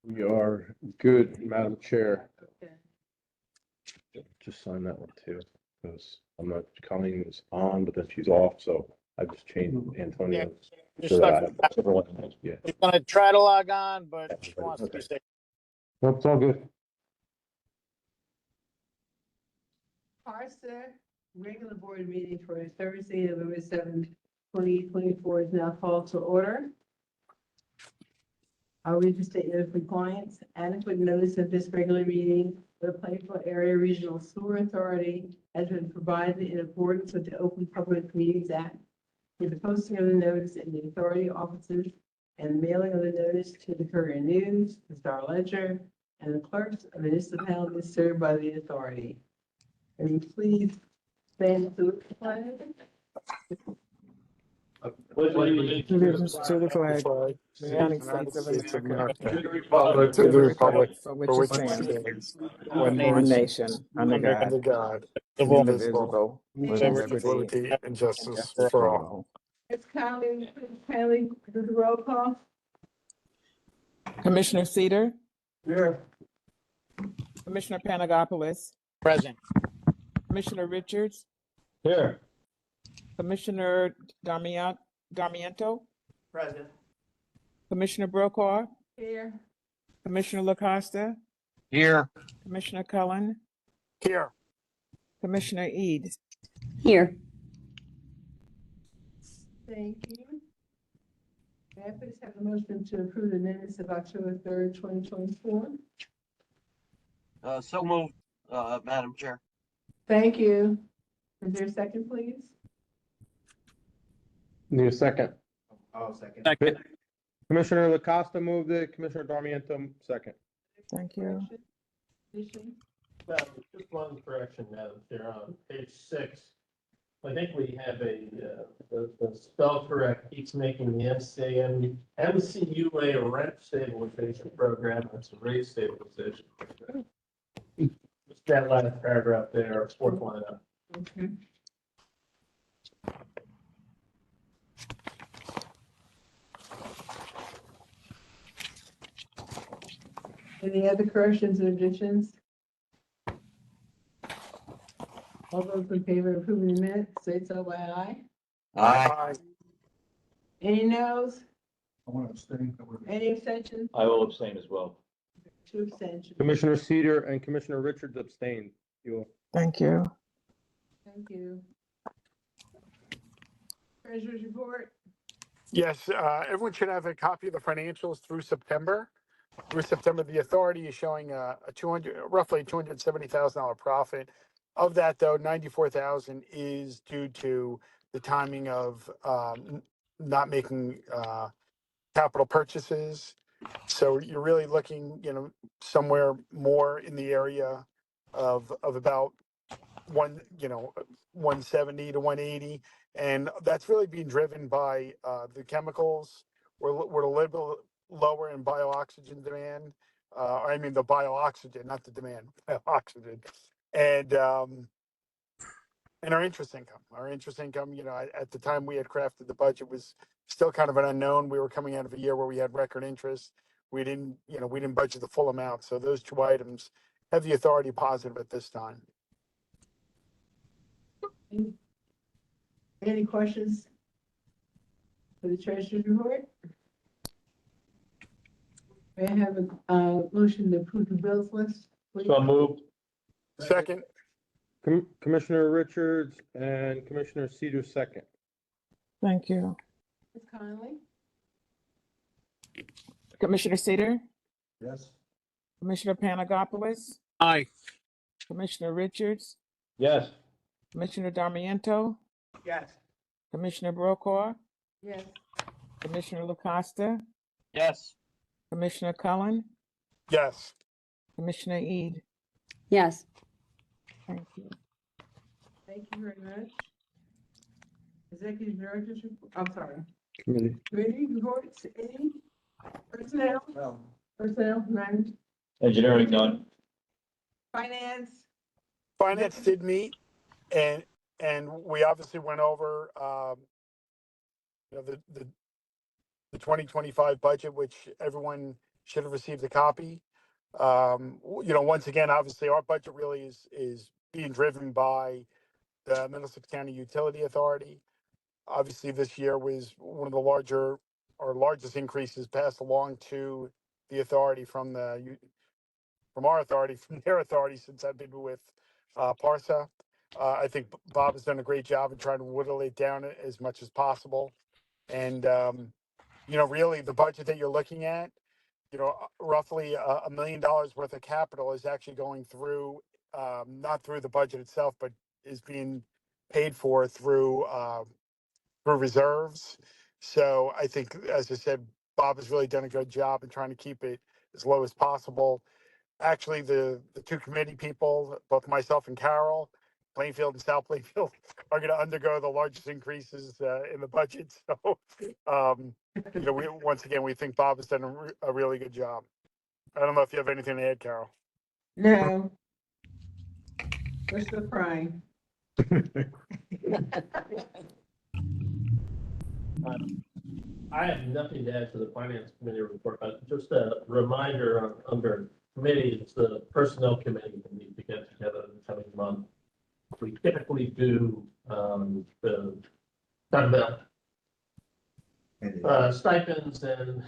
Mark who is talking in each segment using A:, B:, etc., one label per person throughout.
A: We are good, Madam Chair.
B: Okay.
A: Just sign that one too, because I'm not, Colleen was on, but then she's off, so I just changed Antonio.
C: Just
A: So
C: stuck.
A: that everyone knows, yeah.
C: She's gonna try to log on, but she wants to be safe.
A: That's all good.
B: Parsa regular board meeting for Thursday, November 7th, 2024 is now called to order. I'll read the statement of compliance. Adequate notice of this regular meeting for the Plainfield Area Regional Sewer Authority has been provided in accordance with the Open Public Meetings Act, with the posting of the notice in the authority offices and mailing of the notice to the Courier News, the Star Ledger, and the clerks of municipalities served by the authority. And you please stand to the flag.
D: Allegiance to the flag of the United States of America,
E: To the republic
D: for which
E: for
D: it
E: which it
D: stands,
E: stands,
D: one nation, under
E: under
D: God,
E: God,
D: indivisible, with
E: with
D: liberty
E: liberty and justice for
D: for
E: all.
D: all.
B: Ms. Conley, do the roll call.
D: Commissioner Cedar,
B: Here.
D: Commissioner Panagopoulos,
C: Present.
D: Commissioner Richards,
A: Here.
D: Commissioner Darmiento,
C: Present.
D: Commissioner Brokaw,
B: Here.
D: Commissioner LaCosta,
C: Here.
D: Commissioner Cullen,
E: Here,
D: Commissioner Ede.
F: Here.
B: Thank you. May I please have a motion to approve the minutes of October 3rd, 2024?
G: So moved, Madam Chair.
B: Thank you. Is there a second, please?
A: Need a second.
G: I'll second.
C: Second.
A: Commissioner LaCosta moved it, Commissioner Darmiento second.
D: Thank you.
B: Addition?
H: Just one correction, Madam Chair, on page 6. I think we have the spell correct keeps making the MCUA rent stabilization program, it's a rate stabilization. Just that last paragraph there, fourth line up.
B: Okay. Any other corrections or additions? All those in favor of approving the minutes, say so by aye.
E: aye,
B: Any noes?
H: I want to abstain.
B: Any abstentions?
G: I will abstain as well.
B: 2 abstentions.
A: Commissioner Cedar and Commissioner Richards abstained. You
D: Thank you.
B: Thank you. Treasurer's report?
E: yes, everyone should have a copy of the financials through September. Through September, the authority is showing a roughly $270,000 profit. Of that, though, 94,000 is due to the timing of not making capital purchases. So you're really looking, somewhere more in the area of about 170 to 180, and that's really being driven by the chemicals. We're a little bit lower in bio-oxygen demand. I mean the bio-oxygen, not the demand, bio-oxygen, and our interest income. Our interest income, at the time we had crafted the budget, was still kind of an unknown. We were coming out of a year where we had record interest. We didn't budget the full amount. So those two items have the authority positive at this time.
B: Any questions for the treasurer's report? May I have a motion to approve the bills list, please?
G: So moved.
E: Second,
A: Commissioner Richards and Commissioner Cedar second.
D: Thank you.
B: Ms. Conley?
D: Commissioner Cedar,
H: Yes.
D: Commissioner Panagopoulos,
C: Aye.
D: Commissioner Richards,
G: Yes.
D: Commissioner Darmiento,
C: Yes.
D: Commissioner Brokaw,
B: Yes.
D: Commissioner LaCosta,
G: Yes.
D: Commissioner Cullen,
E: yes.
D: Commissioner Ede.
F: Yes.
D: Thank you.
B: Thank you very much. Executive Director's report, I'm sorry.
A: Committee.
B: Committee reports, any? Personnel? Personnel, none.
G: Engineering, none.
B: Finance?
E: Finance did meet, and we obviously went over the 2025 budget, which everyone should have received a copy. Once again, obviously, our budget really is being driven by the Middlesex County Utility Authority. Obviously, this year was one of the largest increases passed along to the authority from our authority, from their authority, since I've been with Parsa. I think Bob has done a great job in trying to whittle it down as much as possible. And, really the budget that you're looking at, roughly $1 million worth of capital is actually going through, not through the budget itself, but is being paid for through reserves. So I think, as I said, Bob has really done a good job in trying to keep it as low as possible. Actually, the two committee people, both myself and Carol, Plainfield and South Plainfield, are going to undergo the largest increases in the budget. So, once again, we think Bob has done a really good job. I don't know if you have anything to add, Carol.
B: No. We're still crying.
H: I have nothing to add to the finance committee report, but just a reminder under committees, the personnel committee will need to get together in the coming month. We typically do the talk about stipends and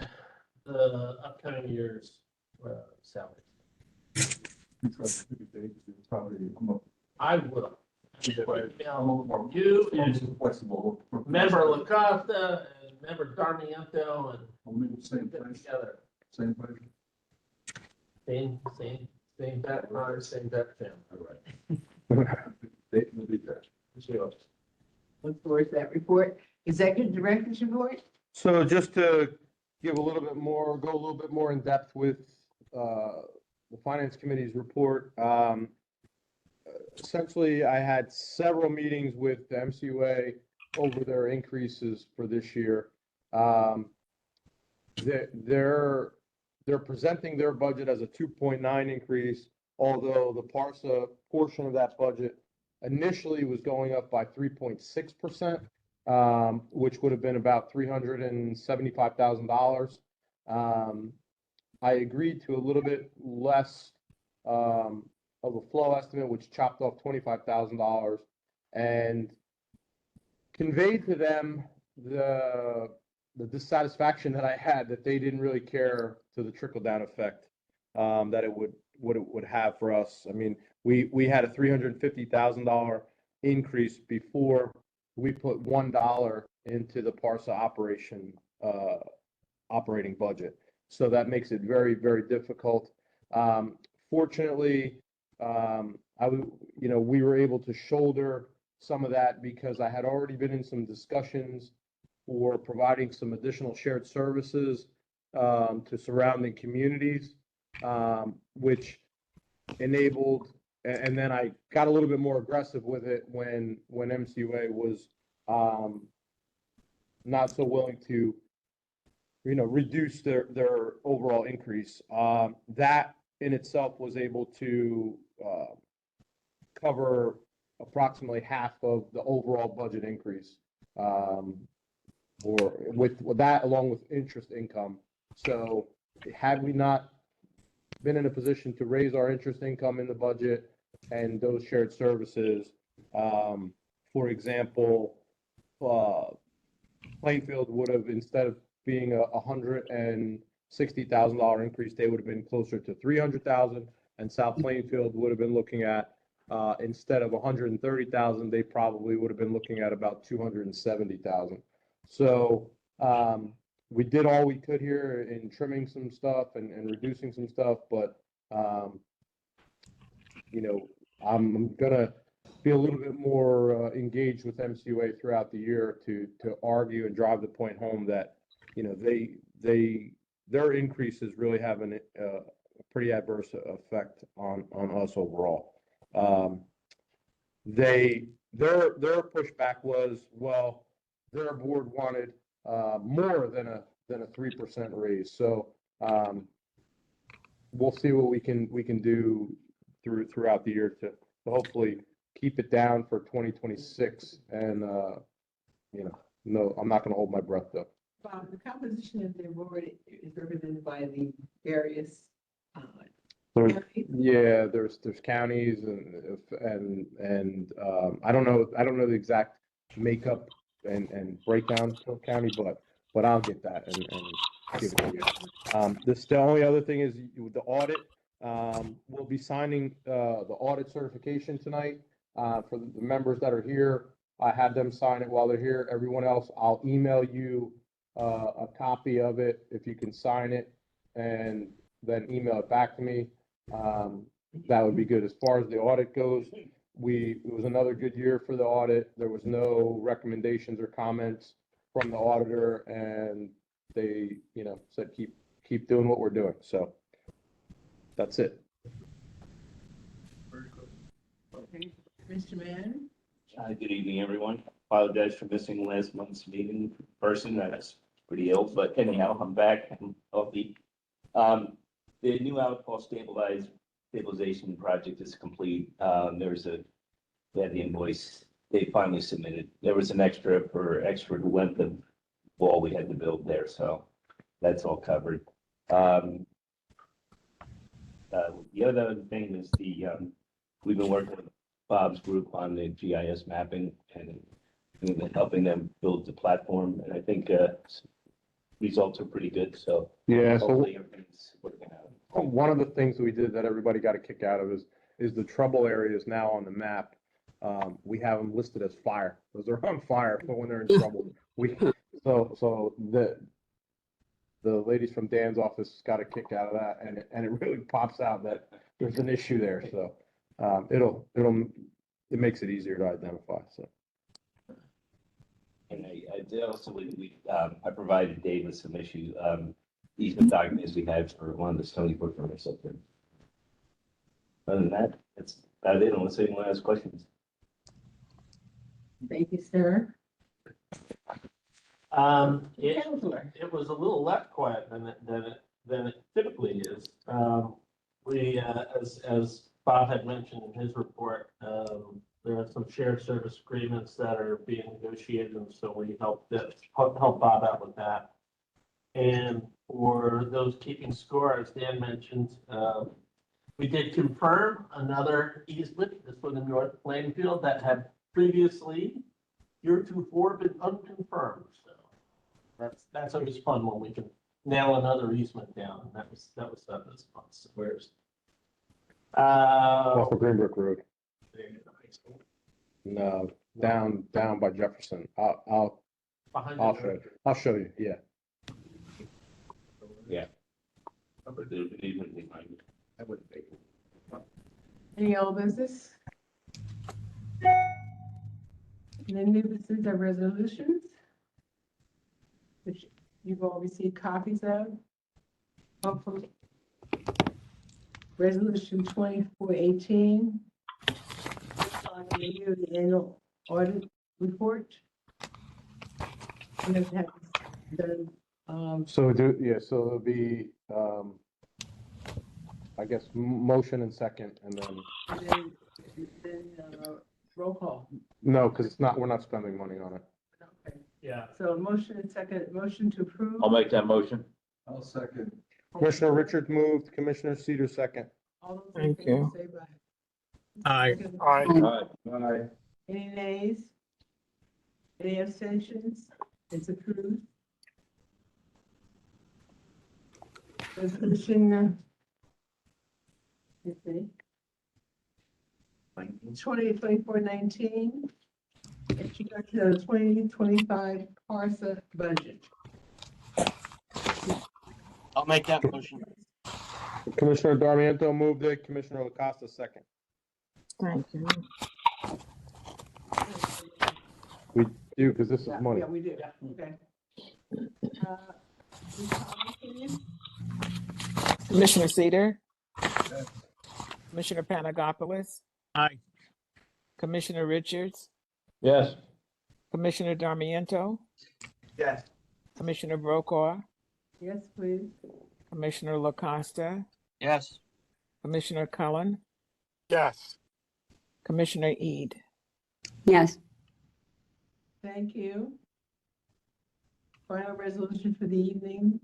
H: the upcoming year's salary. I will. You and member LaCosta and member Darmiento and
A: Same
H: get
A: place,
H: together.
A: same place.
H: Same bet, same bet, Tim.
A: All right. Date will be there.
B: Look forward to that report. Executive Director's report?
A: So just to give a little bit more, go a little bit more in depth with the Finance Committee's report. Essentially, I had several meetings with the MCUA over their increases for this year. They're presenting their budget as a 2.9 increase, although the Parsa portion of that budget initially was going up by 3.6%, which would have been about $375,000. I agreed to a little bit less of a flow estimate, which chopped off $25,000, and conveyed to them the dissatisfaction that I had that they didn't really care to the trickle down effect that it would have for us. I mean, we had a $350,000 increase before we put $1 into the Parsa operating budget. So that makes it very, very difficult. Fortunately, we were able to shoulder some of that because I had already been in some discussions for providing some additional shared services to surrounding communities, which enabled, and then I got a little bit more aggressive with it when MCUA was not so willing to, reduce their overall increase. That in itself was able to cover approximately half of the overall budget increase, or with that along with interest income. So had we not been in a position to raise our interest income in the budget and those shared services, for example, Plainfield would have, instead of being a $160,000 increase, they would have been closer to 300,000, and South Plainfield would have been looking at, instead of 130,000, they probably would have been looking at about 270,000. So we did all we could here in trimming some stuff and reducing some stuff, but I'm gonna be a little bit more engaged with MCUA throughout the year to argue and drive the point home that their increases really have a pretty adverse effect on us overall. Their pushback was, well, their board wanted more than a 3% raise. So we'll see what we can do throughout the year to hopefully keep it down for 2026. And no, I'm not going to hold my breath though.
B: Bob, the composition of the board is represented by the various,
A: There's,
B: counties.
A: yeah, there's counties and I don't know the exact makeup and breakdown per county, but I'll get that and give it to you. The only other thing is with the audit, we'll be signing the audit certification tonight for the members that are here. I had them sign it while they're here. Everyone else, I'll email you a copy of it if you can sign it and then email it back to me. That would be good. As far as the audit goes, it was another good year for the audit. There was no recommendations or comments from the auditor, and they, said keep doing what we're doing. So that's it.
B: Okay, Mr. Mann?
G: Good evening, everyone. Apologize for missing last month's meeting in person. I was pretty ill, but anyhow, I'm back. I'm healthy. The new outfall stabilization project is complete. They had the invoice. They finally submitted. There was an extra length of wall we had to build there, so that's all covered. The other thing is we've been working with Bob's group on the GIS mapping and we've been helping them build the platform, and I think results are pretty good. So
A: Yeah. So
G: hopefully everything's working out.
A: one of the things we did that everybody got a kick out of is the trouble areas now on the map. We have them listed as fire. Those are on fire for when they're in trouble. So the ladies from Dan's office got a kick out of that, and it really pops out that there's an issue there. So it makes it easier to identify. So.
G: And I did also, I provided Dave with some easement documents we had for one of the Stony Brook permits up there. Other than that, that's about it, unless anyone has questions.
B: Thank you, sir. Counselor?
H: It was a little less quiet than it typically is. As Bob had mentioned in his report, there are some shared service agreements that are being negotiated, and so we help Bob out with that. And for those keeping score, as Dan mentioned, we did confirm another easement, this one in North Plainfield, that had previously heretofore been unconfirmed. So that's always fun when we can nail another easement down. And that was done this month. So where's
A: Off of Greenbrook Road.
H: there you go, high school.
A: No, down by Jefferson. I'll
H: Behind
A: show
H: the-
A: you. I'll show you. Yeah.
G: Yeah. But the easement behind it.
A: I wouldn't think.
B: Any old business? And then new business or resolutions? Which you've all received copies of. Hopefully. Resolution 2418. Review of the annual audit report. And then have done,
A: So so it'll be, I guess, motion and second, and then,
B: roll call.
A: no, because we're not spending money on it.
B: Okay.
H: Yeah.
B: So motion and second, motion to approve.
G: I'll make that motion.
A: I'll second. Commissioner Richard moved, Commissioner Cedar second.
B: All those in
D: Thank
B: favor
D: you.
B: say aye.
H: Aye.
E: Aye.
A: Aye.
B: Any nays? Any abstentions? It's approved. Resolution, let's see, 2024-19, introduction of the 2025 CARSA budget.
C: I'll make that motion.
A: Commissioner Darmiento moved it, Commissioner LaCosta second.
D: Thank you.
A: We do, because this is money.
B: Yeah, we do, okay. Republicans?
D: Commissioner Cedar? Commissioner Panagopoulos?
C: Aye.
D: Commissioner Richards?
G: Yes.
D: Commissioner Darmiento?
C: Yes.
D: Commissioner Brokaw?
B: Yes, please.
D: Commissioner LaCosta?
C: Yes.
D: Commissioner Cullen?
E: Yes.
D: Commissioner Ede?
F: Yes.
B: Thank you. Final resolution for the evening.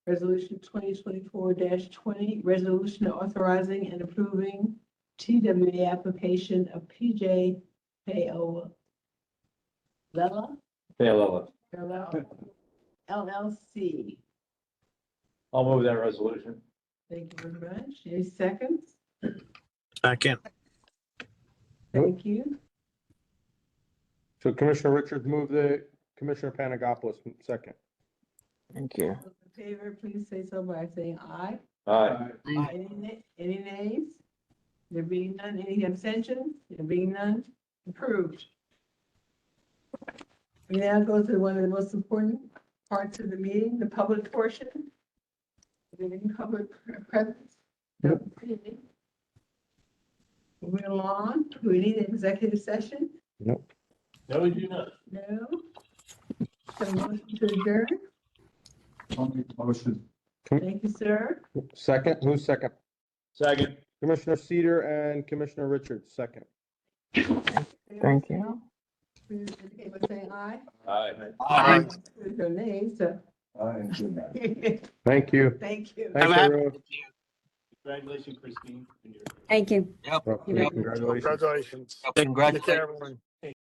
B: Resolution 2024-20, resolution authorizing and approving TWA application of PJ Paola LLC.
G: I'll move that resolution.
B: Thank you very much. Any seconds?
C: Second.
B: Thank you.
A: So Commissioner Richards moved it, Commissioner Panagopoulos second.
D: Thank you.
B: Those in favor, please say so by saying aye.
G: Aye.
B: Any nays? There being none, any abstentions? There being none, approved. We now go to one of the most important parts of the meeting, the public portion. Any public presence?
A: Yep.
B: Moving along, do we need an executive session?
A: Nope.
H: No, we do not.
B: No. So motion to adjourn?
A: Motion.
B: Thank you, sir.
A: Second, who's second?
G: Second.
A: Commissioner Cedar and Commissioner Richards, second.
D: Thank you.
B: Please indicate by saying aye.
G: Aye.
B: There's no nays, so.
A: Thank you.
B: Thank you.
A: Thanks, everyone.
G: Congratulations, Christine.
F: Thank you.
A: Congratulations.
E: Congratulations. Take
C: Congratulations.
E: care, everyone.